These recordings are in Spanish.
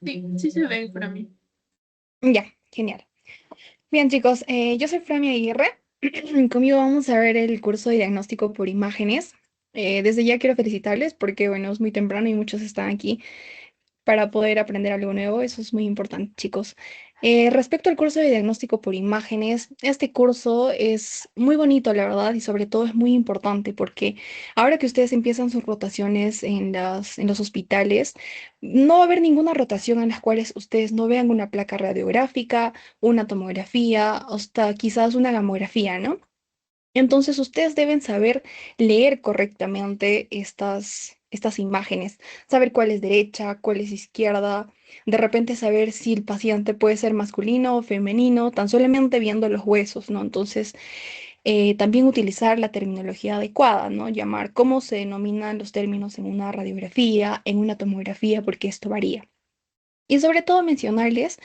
Sí, sí se ve para mí. Ya, genial. Bien, chicos, yo soy Frami Aguirre. Conmigo vamos a ver el curso de diagnóstico por imágenes. Desde ya quiero felicitarles porque, bueno, es muy temprano y muchos están aquí para poder aprender algo nuevo. Eso es muy importante, chicos. Respecto al curso de diagnóstico por imágenes, este curso es muy bonito, la verdad, y sobre todo es muy importante porque ahora que ustedes empiezan sus rotaciones en los hospitales, no va a haber ninguna rotación en las cuales ustedes no vean una placa radiográfica, una tomografía, hasta quizás una gamografía, ¿no? Entonces ustedes deben saber leer correctamente estas imágenes, saber cuál es derecha, cuál es izquierda, de repente saber si el paciente puede ser masculino o femenino, tan solamente viendo los huesos, ¿no? Entonces, también utilizar la terminología adecuada, ¿no? Llamar cómo se denominan los términos en una radiografía, en una tomografía, porque esto varía. Y sobre todo mencionarles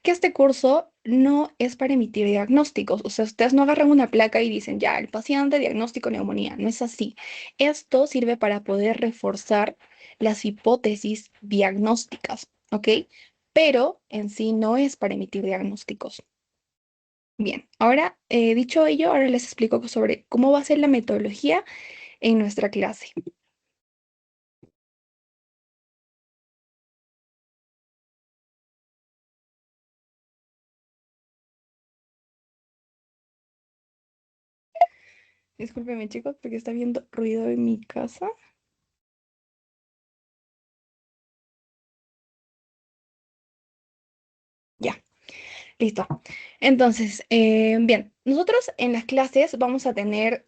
que este curso no es para emitir diagnósticos. O sea, ustedes no agarran una placa y dicen, ya, el paciente diagnóstico neumonía. No es así. Esto sirve para poder reforzar las hipótesis diagnósticas, ¿ok? Pero en sí no es para emitir diagnósticos. Bien, ahora, dicho ello, ahora les explico sobre cómo va a ser la metodología en nuestra clase. Discúlpenme, chicos, porque está viendo ruido en mi casa. Ya. Listo. Entonces, bien, nosotros en las clases vamos a tener,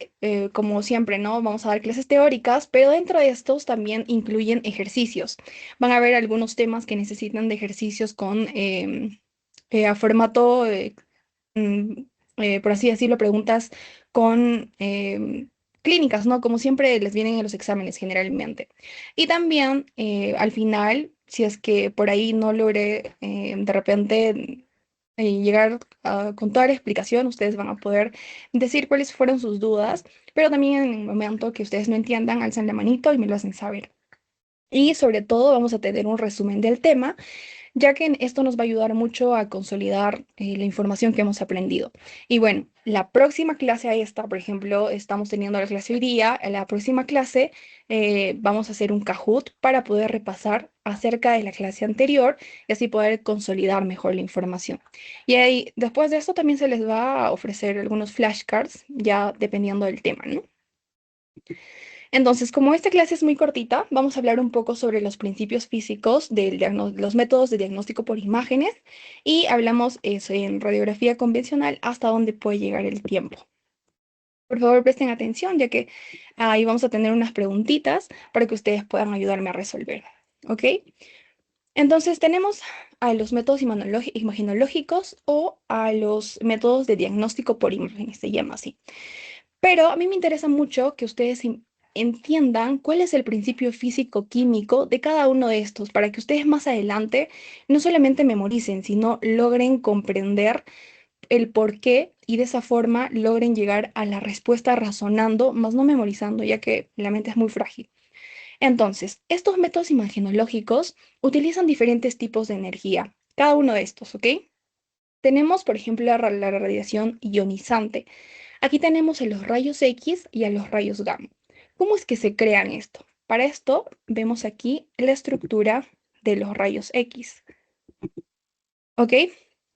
como siempre, ¿no? Vamos a dar clases teóricas, pero dentro de estos también incluyen ejercicios. Van a haber algunos temas que necesitan de ejercicios con a formato, mm, por así decirlo, preguntas con clínicas, ¿no? Como siempre les vienen en los exámenes generalmente. Y también al final, si es que por ahí no logré de repente llegar con toda la explicación, ustedes van a poder decir cuáles fueron sus dudas, pero también en el momento que ustedes no entiendan, alzan la manito y me lo hacen saber. Y sobre todo vamos a tener un resumen del tema, ya que esto nos va a ayudar mucho a consolidar la información que hemos aprendido. Y bueno, la próxima clase, ahí está, por ejemplo, estamos teniendo la clase hoy día, en la próxima clase vamos a hacer un Kahoot para poder repasar acerca de la clase anterior y así poder consolidar mejor la información. Y ahí, después de esto también se les va a ofrecer algunos flashcards, ya dependiendo del tema, ¿no? Entonces, como esta clase es muy cortita, vamos a hablar un poco sobre los principios físicos los métodos de diagnóstico por imágenes y hablamos eso en radiografía convencional hasta dónde puede llegar el tiempo. Por favor, presten atención, ya que ahí vamos a tener unas preguntitas para que ustedes puedan ayudarme a resolver. ¿Ok? Entonces, tenemos a los métodos imaginológicos o a los métodos de diagnóstico por imágenes, se llama así. Pero a mí me interesa mucho que ustedes entiendan cuál es el principio físico-químico de cada uno de estos, para que ustedes más adelante no solamente memoricen, sino logren comprender el por qué y de esa forma logren llegar a la respuesta razonando, más no memorizando, ya que la mente es muy frágil. Entonces, estos métodos imaginológicos utilizan diferentes tipos de energía, cada uno de estos, ¿ok? Tenemos, por ejemplo, la radiación ionizante. Aquí tenemos a los rayos X y a los rayos gamma. ¿Cómo es que se crean esto? Para esto vemos aquí la estructura de los rayos X. ¿Ok?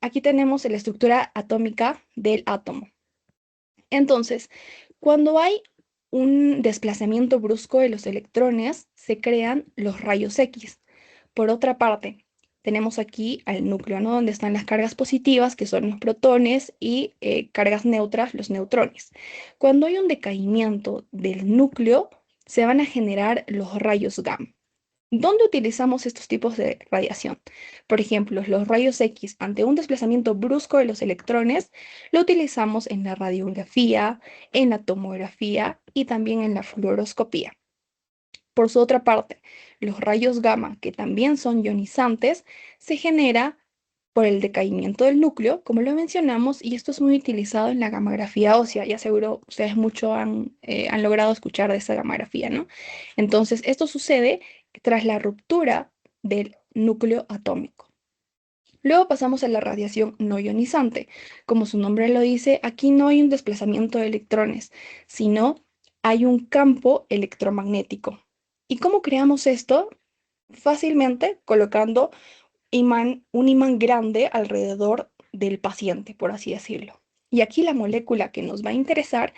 Aquí tenemos la estructura atómica del átomo. Entonces, cuando hay un desplazamiento brusco de los electrones, se crean los rayos X. Por otra parte, tenemos aquí al núcleo, ¿no? Donde están las cargas positivas, que son los protones, y cargas neutras, los neutrones. Cuando hay un decaimiento del núcleo, se van a generar los rayos gamma. ¿Dónde utilizamos estos tipos de radiación? Por ejemplo, los rayos X ante un desplazamiento brusco de los electrones, lo utilizamos en la radiografía, en la tomografía y también en la fluoroscopía. Por su otra parte, los rayos gamma, que también son ionizantes, se genera por el decaimiento del núcleo, como lo mencionamos, y esto es muy utilizado en la gamografía ósea. Ya seguro ustedes mucho han logrado escuchar de esa gamografía, ¿no? Entonces, esto sucede tras la ruptura del núcleo atómico. Luego pasamos a la radiación no ionizante. Como su nombre lo dice, aquí no hay un desplazamiento de electrones, sino hay un campo electromagnético. ¿Y cómo creamos esto? Fácilmente colocando un imán grande alrededor del paciente, por así decirlo. Y aquí la molécula que nos va a interesar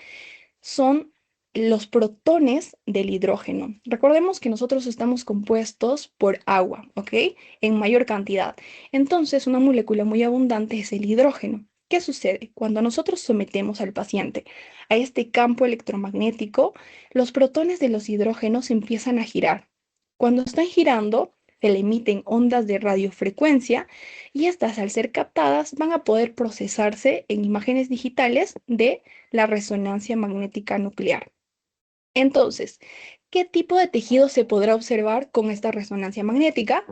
son los protones del hidrógeno. Recordemos que nosotros estamos compuestos por agua, ¿ok? En mayor cantidad. Entonces, una molécula muy abundante es el hidrógeno. ¿Qué sucede? Cuando nosotros sometemos al paciente a este campo electromagnético, los protones de los hidrógenos empiezan a girar. Cuando están girando, se le emiten ondas de radiofrecuencia y estas, al ser captadas, van a poder procesarse en imágenes digitales de la resonancia magnética nuclear. Entonces, ¿qué tipo de tejido se podrá observar con esta resonancia magnética?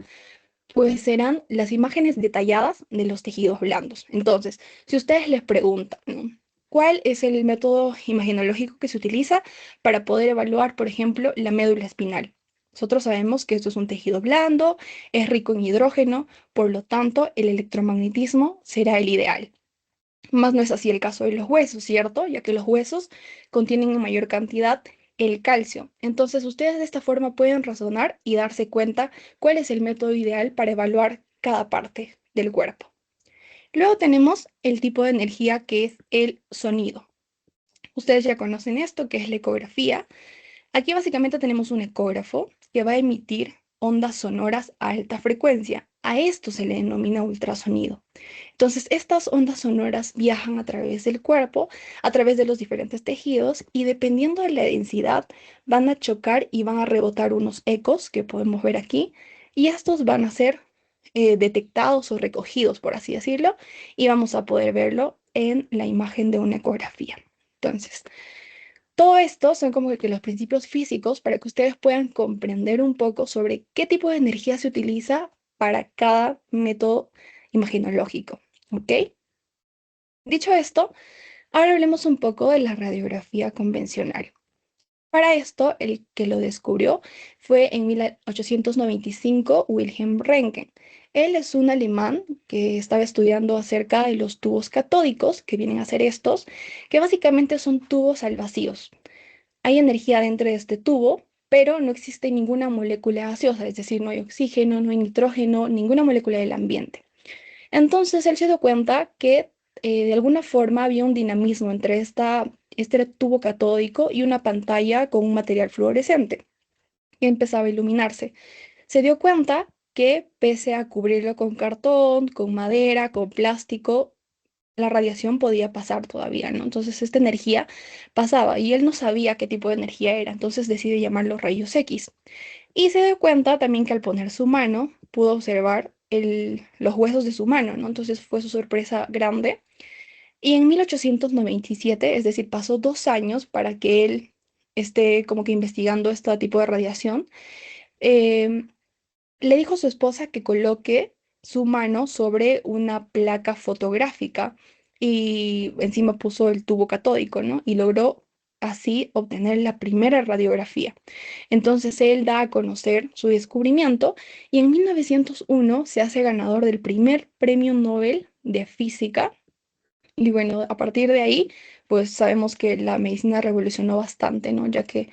Pues serán las imágenes detalladas de los tejidos blandos. Entonces, si ustedes les preguntan, ¿no? ¿Cuál es el método imagenológico que se utiliza para poder evaluar, por ejemplo, la médula espinal? Nosotros sabemos que esto es un tejido blando, es rico en hidrógeno, por lo tanto, el electromagnetismo será el ideal. Más no es así el caso de los huesos, ¿cierto? Ya que los huesos contienen en mayor cantidad el calcio. Entonces, ustedes de esta forma pueden razonar y darse cuenta cuál es el método ideal para evaluar cada parte del cuerpo. Luego tenemos el tipo de energía que es el sonido. Ustedes ya conocen esto, que es la ecografía. Aquí básicamente tenemos un ecógrafo que va a emitir ondas sonoras a alta frecuencia. A esto se le denomina ultrasonido. Entonces, estas ondas sonoras viajan a través del cuerpo, a través de los diferentes tejidos y dependiendo de la densidad van a chocar y van a rebotar unos ecos que podemos ver aquí y estos van a ser detectados o recogidos, por así decirlo, y vamos a poder verlo en la imagen de una ecografía. Entonces, todo esto son como que los principios físicos para que ustedes puedan comprender un poco sobre qué tipo de energía se utiliza para cada método imaginológico. ¿Ok? Dicho esto, ahora hablemos un poco de la radiografía convencional. Para esto, el que lo descubrió fue en 1895 Wilhelm Röntgen. Él es un alemán que estaba estudiando acerca de los tubos catódicos, que vienen a ser estos, que básicamente son tubos al vacío. Hay energía dentro de este tubo, pero no existe ninguna molécula gaseosa, es decir, no hay oxígeno, no hay nitrógeno, ninguna molécula del ambiente. Entonces él se dio cuenta que de alguna forma había un dinamismo entre este tubo catódico y una pantalla con un material fluorescente que empezaba a iluminarse. Se dio cuenta que pese a cubrirlo con cartón, con madera, con plástico, la radiación podía pasar todavía, ¿no? Entonces esta energía pasaba y él no sabía qué tipo de energía era, entonces decide llamarlos rayos X. Y se dio cuenta también que al poner su mano pudo observar los huesos de su mano, ¿no? Entonces fue su sorpresa grande. Y en 1897, es decir, pasó 2 años para que él esté como que investigando este tipo de radiación, em, le dijo a su esposa que coloque su mano sobre una placa fotográfica y encima puso el tubo catódico, ¿no? Y logró así obtener la primera radiografía. Entonces él da a conocer su descubrimiento y en 1901 se hace ganador del primer premio Nobel de física. Y bueno, a partir de ahí, pues sabemos que la medicina revolucionó bastante, ¿no? Ya que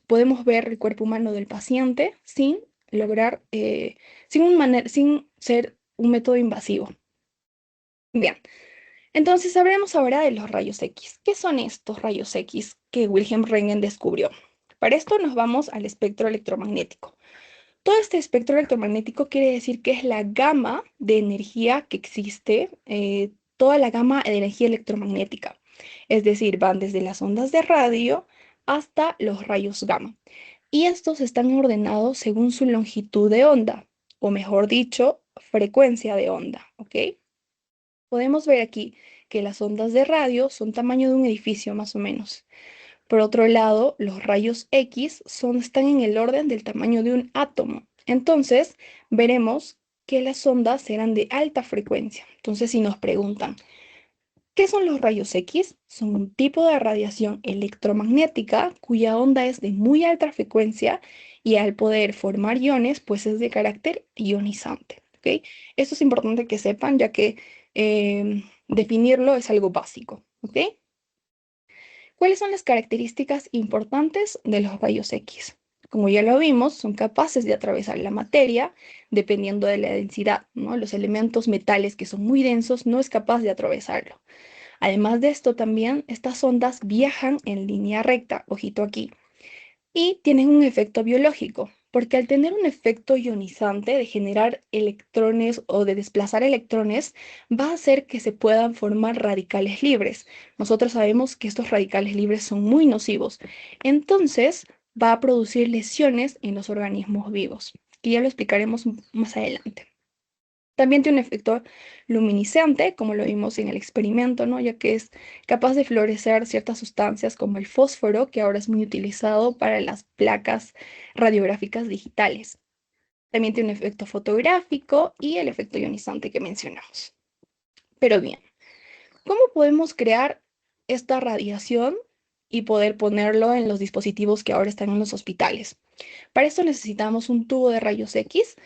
podemos ver el cuerpo humano del paciente sin lograr, sin ser un método invasivo. Bien, entonces hablemos ahora de los rayos X. ¿Qué son estos rayos X que Wilhelm Röntgen descubrió? Para esto nos vamos al espectro electromagnético. Todo este espectro electromagnético quiere decir que es la gama de energía que existe, toda la gama de energía electromagnética. Es decir, van desde las ondas de radio hasta los rayos gamma. Y estos están ordenados según su longitud de onda, o mejor dicho, frecuencia de onda, ¿ok? Podemos ver aquí que las ondas de radio son tamaño de un edificio más o menos. Por otro lado, los rayos X están en el orden del tamaño de un átomo. Entonces, veremos que las ondas serán de alta frecuencia. Entonces, si nos preguntan, ¿qué son los rayos X? Son un tipo de radiación electromagnética cuya onda es de muy alta frecuencia y al poder formar iones, pues es de carácter ionizante, ¿ok? Esto es importante que sepan, ya que definirlo es algo básico, ¿ok? ¿Cuáles son las características importantes de los rayos X? Como ya lo vimos, son capaces de atravesar la materia dependiendo de la densidad, ¿no? Los elementos metales que son muy densos no es capaz de atravesarlo. Además de esto, también estas ondas viajan en línea recta, ojito aquí, y tienen un efecto biológico, porque al tener un efecto ionizante de generar electrones o de desplazar electrones, va a hacer que se puedan formar radicales libres. Nosotros sabemos que estos radicales libres son muy nocivos, entonces va a producir lesiones en los organismos vivos, que ya lo explicaremos más adelante. También tiene un efecto luminiscente, como lo vimos en el experimento, ¿no? Ya que es capaz de fluorescer ciertas sustancias como el fósforo, que ahora es muy utilizado para las placas radiográficas digitales. También tiene un efecto fotográfico y el efecto ionizante que mencionamos. Pero bien, ¿cómo podemos crear esta radiación y poder ponerlo en los dispositivos que ahora están en los hospitales? Para esto necesitamos un tubo de rayos X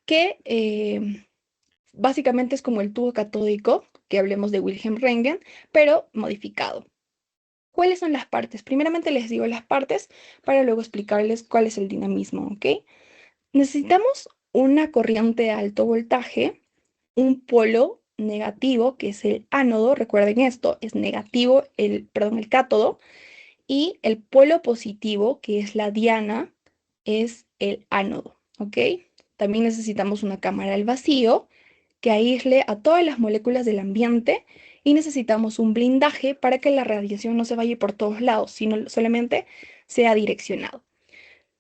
que básicamente es como el tubo catódico, que hablemos de Wilhelm Röntgen, pero modificado. ¿Cuáles son las partes? Primeramente les digo las partes para luego explicarles cuál es el dinamismo, ¿ok? Necesitamos una corriente de alto voltaje, un polo negativo, que es el ánodo, recuerden esto, es negativo, el cátodo, y el polo positivo, que es la diana, es el ánodo, ¿ok? También necesitamos una cámara al vacío, que aísle a todas las moléculas del ambiente y necesitamos un blindaje para que la radiación no se vaya por todos lados, sino solamente sea direccionado.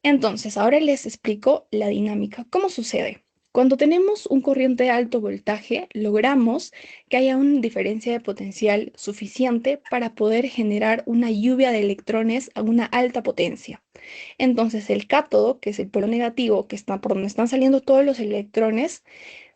Entonces, ahora les explico la dinámica. ¿Cómo sucede? Cuando tenemos un corriente de alto voltaje, logramos que haya una diferencia de potencial suficiente para poder generar una lluvia de electrones a una alta potencia. Entonces, el cátodo, que es el polo negativo, que está por donde están saliendo todos los electrones,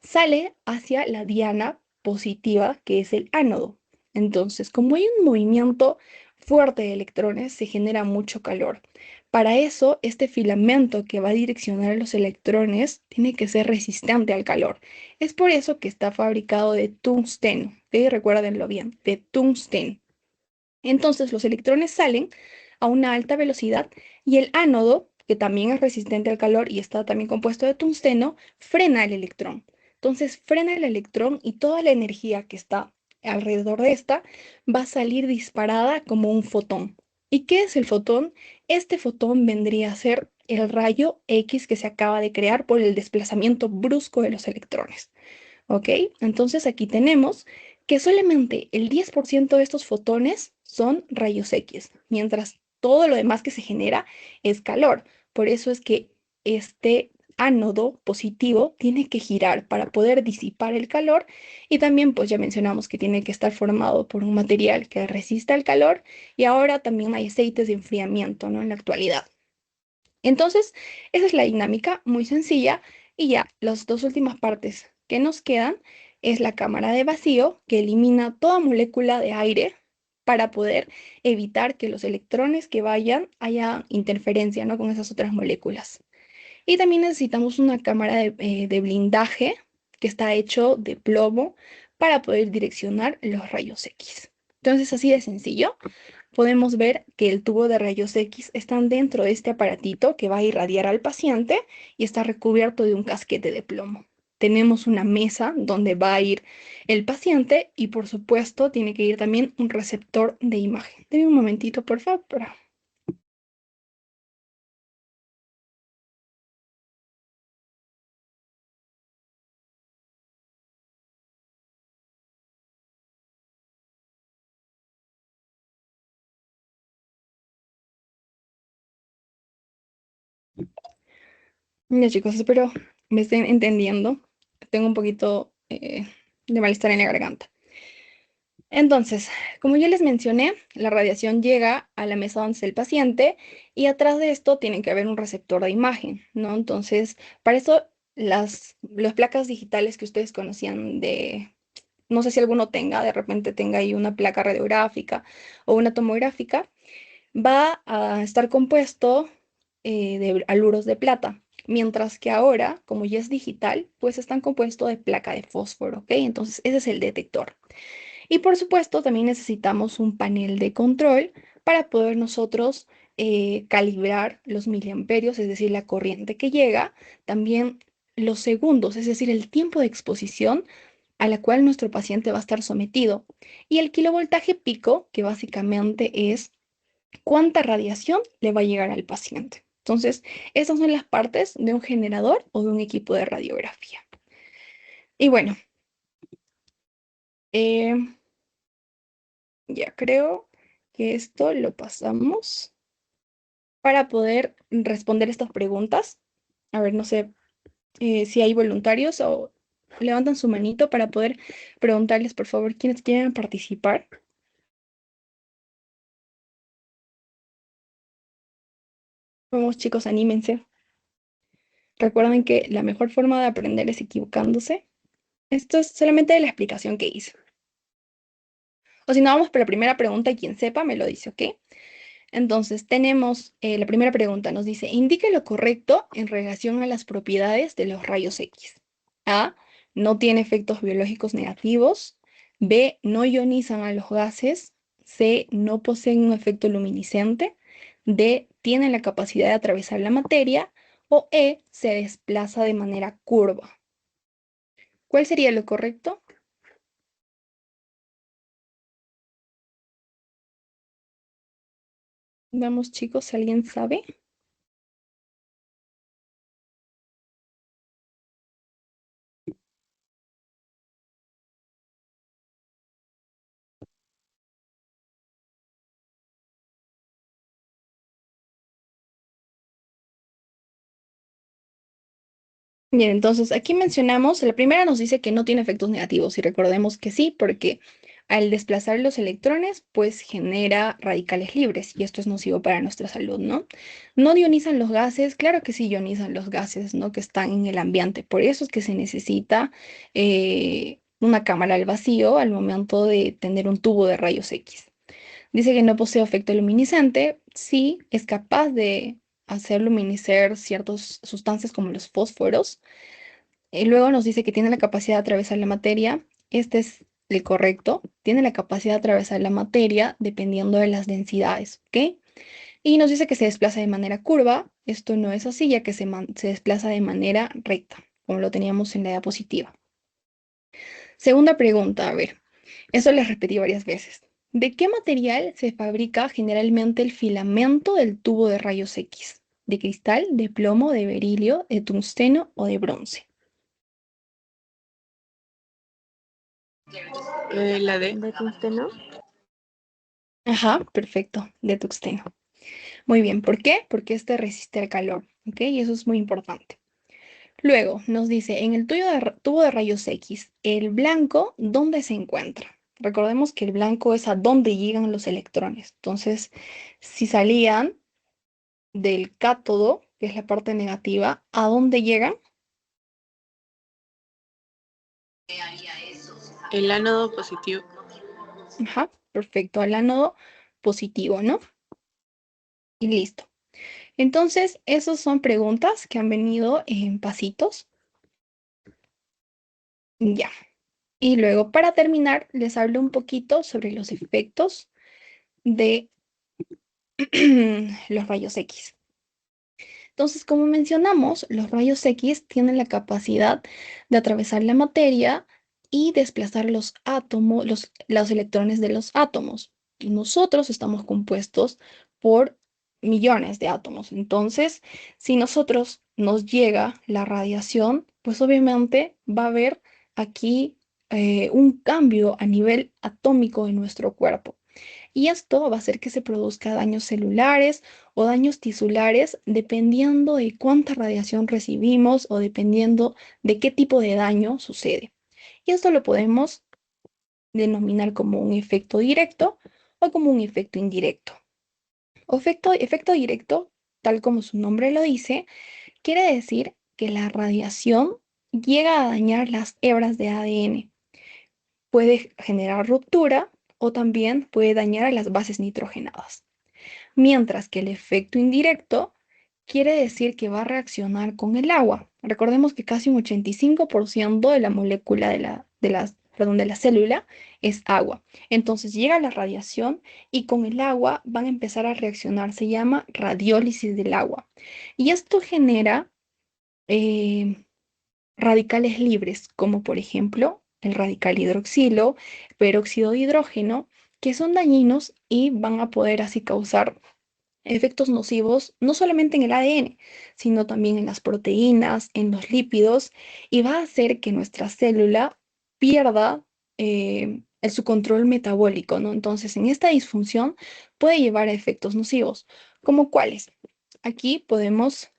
sale hacia la diana positiva, que es el ánodo. Entonces, como hay un movimiento fuerte de electrones, se genera mucho calor. Para eso, este filamento que va a direccionar a los electrones tiene que ser resistente al calor. Es por eso que está fabricado de tungsteno, ¿ok? Recuérdenlo bien, de tungsteno. Entonces los electrones salen a una alta velocidad y el ánodo, que también es resistente al calor y está también compuesto de tungsteno, frena el electrón. Entonces frena el electrón y toda la energía que está alrededor de esta va a salir disparada como un fotón. ¿Y qué es el fotón? Este fotón vendría a ser el rayo X que se acaba de crear por el desplazamiento brusco de los electrones. ¿Ok? Entonces aquí tenemos que solamente el 10% de estos fotones son rayos X, mientras todo lo demás que se genera es calor. Por eso es que este ánodo positivo tiene que girar para poder disipar el calor y también pues ya mencionamos que tiene que estar formado por un material que resista el calor y ahora también hay aceites de enfriamiento, ¿no? En la actualidad. Entonces, esa es la dinámica, muy sencilla. Y ya, las dos últimas partes que nos quedan es la cámara de vacío, que elimina toda molécula de aire para poder evitar que los electrones que vayan haya interferencia, ¿no? Con esas otras moléculas. Y también necesitamos una cámara de blindaje que está hecho de plomo para poder direccionar los rayos X. Entonces, así de sencillo podemos ver que el tubo de rayos X está dentro de este aparatito que va a irradiar al paciente y está recubierto de un casquete de plomo. Tenemos una mesa donde va a ir el paciente y por supuesto tiene que ir también un receptor de imagen. Deme un momentito, por favor. Ya chicos, espero me estén entendiendo. Tengo un poquito de malestar en la garganta. Entonces, como ya les mencioné, la radiación llega a la mesa donde está el paciente y atrás de esto tiene que haber un receptor de imagen, ¿no? Entonces, para eso las placas digitales que ustedes conocían de, no sé si alguno tenga, de repente tenga ahí una placa radiográfica o una tomográfica, va a estar compuesto de haluros de plata. Mientras que ahora, como ya es digital, pues están compuestos de placa de fósforo, ¿ok? Entonces, ese es el detector. Y por supuesto, también necesitamos un panel de control para poder nosotros calibrar los miliamperios, es decir, la corriente que llega, también los segundos, es decir, el tiempo de exposición a la cual nuestro paciente va a estar sometido. Y el kilovoltaje pico, que básicamente es cuánta radiación le va a llegar al paciente. Entonces, esas son las partes de un generador o de un equipo de radiografía. Y bueno, eh, ya creo que esto lo pasamos para poder responder estas preguntas. A ver, no sé si hay voluntarios o levantan su manito para poder preguntarles, por favor, quiénes quieren participar. Vamos, chicos, anímense. Recuerden que la mejor forma de aprender es equivocándose. Esto es solamente de la explicación que hice. O si no, vamos por la primera pregunta y quien sepa me lo dice, ¿ok? Entonces, tenemos la primera pregunta, nos dice, indique lo correcto en relación a las propiedades de los rayos X. A, no tiene efectos biológicos negativos. B, no ionizan a los gases. C, no poseen un efecto luminiscente. D, tienen la capacidad de atravesar la materia. O E, se desplaza de manera curva. ¿Cuál sería lo correcto? Vamos, chicos, si alguien sabe. Bien, entonces aquí mencionamos, la primera nos dice que no tiene efectos negativos y recordemos que sí, porque al desplazar los electrones, pues genera radicales libres y esto es nocivo para nuestra salud, ¿no? ¿No ionizan los gases? Claro que sí ionizan los gases, ¿no? Que están en el ambiente. Por eso es que se necesita una cámara al vacío al momento de tener un tubo de rayos X. Dice que no posee efecto luminiscente, sí es capaz de hacer luminiscer ciertas sustancias como los fósforos. Luego nos dice que tiene la capacidad de atravesar la materia. Este es el correcto. Tiene la capacidad de atravesar la materia dependiendo de las densidades, ¿ok? Y nos dice que se desplaza de manera curva. Esto no es así, ya que se desplaza de manera recta, como lo teníamos en la diapositiva. Segunda pregunta, a ver. Eso les repetí varias veces. ¿De qué material se fabrica generalmente el filamento del tubo de rayos X? ¿De cristal, de plomo, de berilio, de tungsteno o de bronce? La de tungsteno. Ajá, perfecto, de tungsteno. Muy bien, ¿por qué? Porque este resiste al calor, ¿ok? Y eso es muy importante. Luego nos dice, en el tubo de rayos X, el blanco, ¿dónde se encuentra? Recordemos que el blanco es a dónde llegan los electrones. Entonces, si salían del cátodo, que es la parte negativa, ¿a dónde llegan? El ánodo positivo. Ajá, perfecto, al ánodo positivo, ¿no? Y listo. Entonces, esas son preguntas que han venido en pasitos. Ya. Y luego, para terminar, les hablo un poquito sobre los efectos de los rayos X. Entonces, como mencionamos, los rayos X tienen la capacidad de atravesar la materia y desplazar los átomos, los electrones de los átomos. Y nosotros estamos compuestos por millones de átomos. Entonces, si nosotros nos llega la radiación, pues obviamente va a haber aquí un cambio a nivel atómico en nuestro cuerpo. Y esto va a hacer que se produzca daños celulares o daños tisulares dependiendo de cuánta radiación recibimos o dependiendo de qué tipo de daño sucede. Y esto lo podemos denominar como un efecto directo o como un efecto indirecto. Efecto directo, tal como su nombre lo dice, quiere decir que la radiación llega a dañar las hebras de ADN. Puede generar ruptura o también puede dañar a las bases nitrogenadas. Mientras que el efecto indirecto quiere decir que va a reaccionar con el agua. Recordemos que casi un 85% de la molécula de la célula es agua. Entonces llega la radiación y con el agua van a empezar a reaccionar. Se llama radiólisis del agua. Y esto genera eh, radicales libres, como por ejemplo el radical hidroxilo, peróxido de hidrógeno, que son dañinos y van a poder así causar efectos nocivos no solamente en el ADN, sino también en las proteínas, en los lípidos, y va a hacer que nuestra célula pierda su control metabólico, ¿no? Entonces, en esta disfunción puede llevar a efectos nocivos, como cuáles. Aquí podemos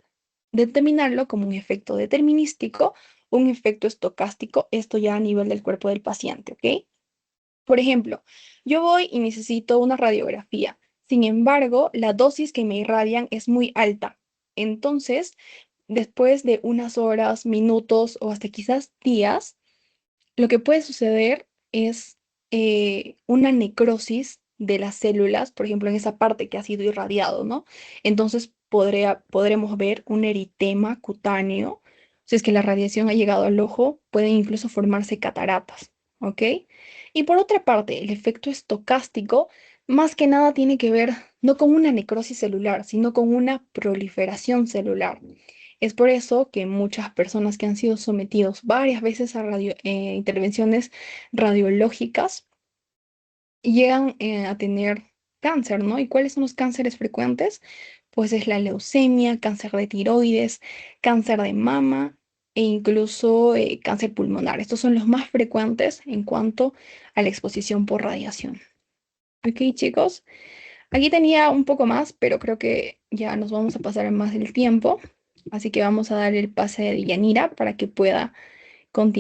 determinarlo como un efecto determinístico, un efecto estocástico, esto ya a nivel del cuerpo del paciente, ¿ok? Por ejemplo, yo voy y necesito una radiografía. Sin embargo, la dosis que me irradian es muy alta. Entonces, después de unas horas, minutos o hasta quizás días, lo que puede suceder es una necrosis de las células, por ejemplo, en esa parte que ha sido irradiado, ¿no? Entonces podremos ver un eritema cutáneo. Si es que la radiación ha llegado al ojo, pueden incluso formarse cataratas, ¿ok? Y por otra parte, el efecto estocástico más que nada tiene que ver no con una necrosis celular, sino con una proliferación celular. Es por eso que muchas personas que han sido sometidos varias veces a intervenciones radiológicas llegan a tener cáncer, ¿no? ¿Y cuáles son los cánceres frecuentes? Pues es la leucemia, cáncer de tiroides, cáncer de mama e incluso cáncer pulmonar. Estos son los más frecuentes en cuanto a la exposición por radiación. Ok, chicos, aquí tenía un poco más, pero creo que ya nos vamos a pasar más del tiempo. Así que vamos a dar el pase de Yanira para que pueda continuar.